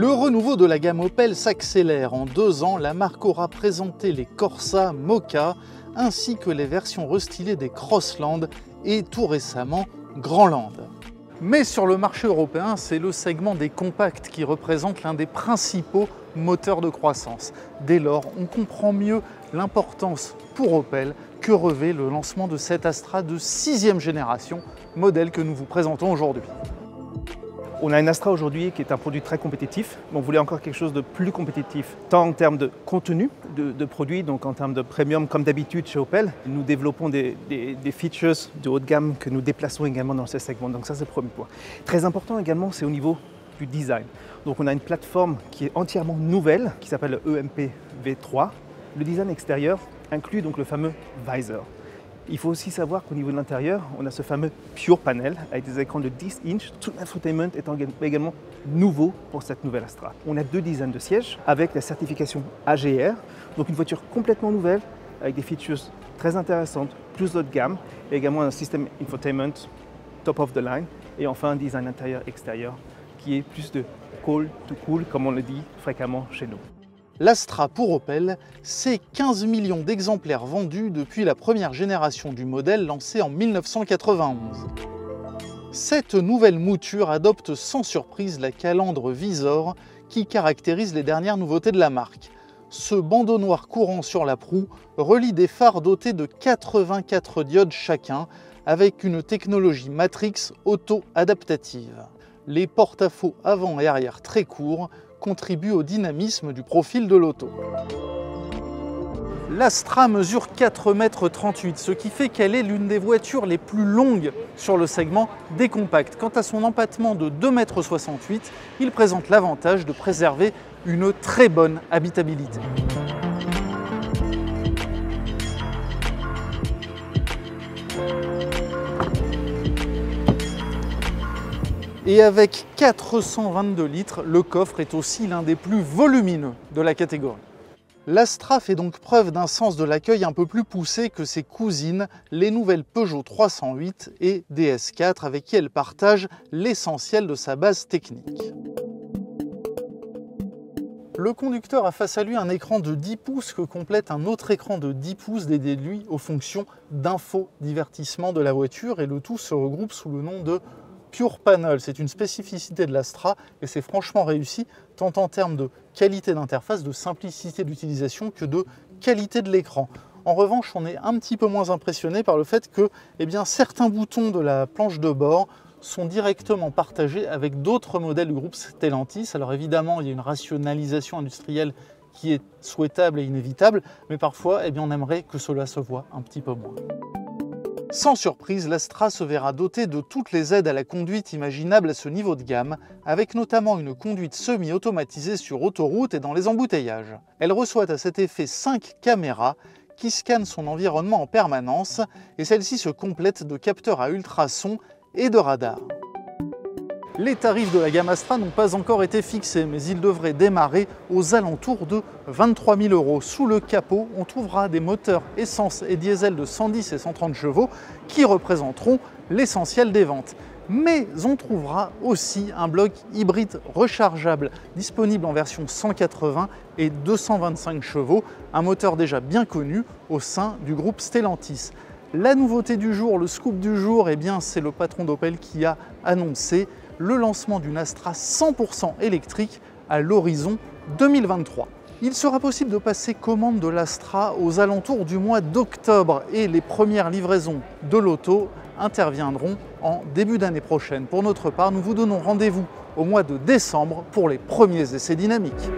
Le renouveau de la gamme Opel s'accélère. En 2 ans, la marque aura présenté les Corsa, Mokka, ainsi que les versions restylées des Crossland et tout récemment Grandland. Mais sur le marché européen, c'est le segment des compacts qui représente l'un des principaux moteurs de croissance. Dès lors, on comprend mieux l'importance pour Opel que revêt le lancement de cette Astra de 6e génération, modèle que nous vous présentons aujourd'hui. On a une Astra aujourd'hui qui est un produit très compétitif, mais on voulait encore quelque chose de plus compétitif, tant en termes de contenu de produits, donc en termes de premium comme d'habitude chez Opel. Nous développons des features de haut de gamme que nous déplaçons également dans ce segment, donc ça c'est le premier point. Très important également, c'est au niveau du design. Donc on a une plateforme qui est entièrement nouvelle, qui s'appelle EMP V3. Le design extérieur inclut donc le fameux visor. Il faut aussi savoir qu'au niveau de l'intérieur, on a ce fameux Pure Panel avec des écrans de 10 inches. Tout l'infotainment est également nouveau pour cette nouvelle Astra. On a 2 dizaines de sièges avec la certification AGR, donc une voiture complètement nouvelle avec des features très intéressantes, plus haut de gamme, et également un système infotainment top of the line, et enfin un design intérieur-extérieur qui est plus de cool to cool, comme on le dit fréquemment chez nous. L'Astra pour Opel, c'est 15 millions d'exemplaires vendus depuis la première génération du modèle lancé en 1991. Cette nouvelle mouture adopte sans surprise la calandre visor qui caractérise les dernières nouveautés de la marque. Ce bandeau noir courant sur la proue relie des phares dotés de 84 diodes chacun avec une technologie Matrix auto-adaptative. Les porte-à-faux avant et arrière très courts contribue au dynamisme du profil de l'auto. L'Astra mesure 4,38 m, ce qui fait qu'elle est l'une des voitures les plus longues sur le segment des compacts. Quant à son empattement de 2,68 m, il présente l'avantage de préserver une très bonne habitabilité. Et avec 422 litres, le coffre est aussi l'un des plus volumineux de la catégorie. L'Astra fait donc preuve d'un sens de l'accueil un peu plus poussé que ses cousines, les nouvelles Peugeot 308 et DS4, avec qui elle partage l'essentiel de sa base technique. Le conducteur a face à lui un écran de 10 pouces que complète un autre écran de 10 pouces dédié lui aux fonctions d'infodivertissement de la voiture, et le tout se regroupe sous le nom de Pure Panel. C'est une spécificité de l'Astra et c'est franchement réussi, tant en termes de qualité d'interface, de simplicité d'utilisation que de qualité de l'écran. En revanche, on est un petit peu moins impressionné par le fait que certains boutons de la planche de bord sont directement partagés avec d'autres modèles du groupe Stellantis. Alors évidemment, il y a une rationalisation industrielle qui est souhaitable et inévitable, mais parfois on aimerait que cela se voit un petit peu moins. Sans surprise, l'Astra se verra dotée de toutes les aides à la conduite imaginables à ce niveau de gamme, avec notamment une conduite semi-automatisée sur autoroute et dans les embouteillages. Elle reçoit à cet effet 5 caméras qui scannent son environnement en permanence, et celles-ci se complètent de capteurs à ultrasons et de radars. Les tarifs de la gamme Astra n'ont pas encore été fixés, mais ils devraient démarrer aux alentours de 23 000 €. Sous le capot, on trouvera des moteurs essence et diesel de 110 et 130 chevaux qui représenteront l'essentiel des ventes. Mais on trouvera aussi un bloc hybride rechargeable disponible en version 180 et 225 chevaux, un moteur déjà bien connu au sein du groupe Stellantis. La nouveauté du jour, le scoop du jour, c'est le patron d'Opel qui a annoncé le lancement d'une Astra 100% électrique à l'horizon 2023. Il sera possible de passer commande de l'Astra aux alentours du mois d'octobre et les premières livraisons de l'auto interviendront en début d'année prochaine. Pour notre part, nous vous donnons rendez-vous au mois de décembre pour les premiers essais dynamiques.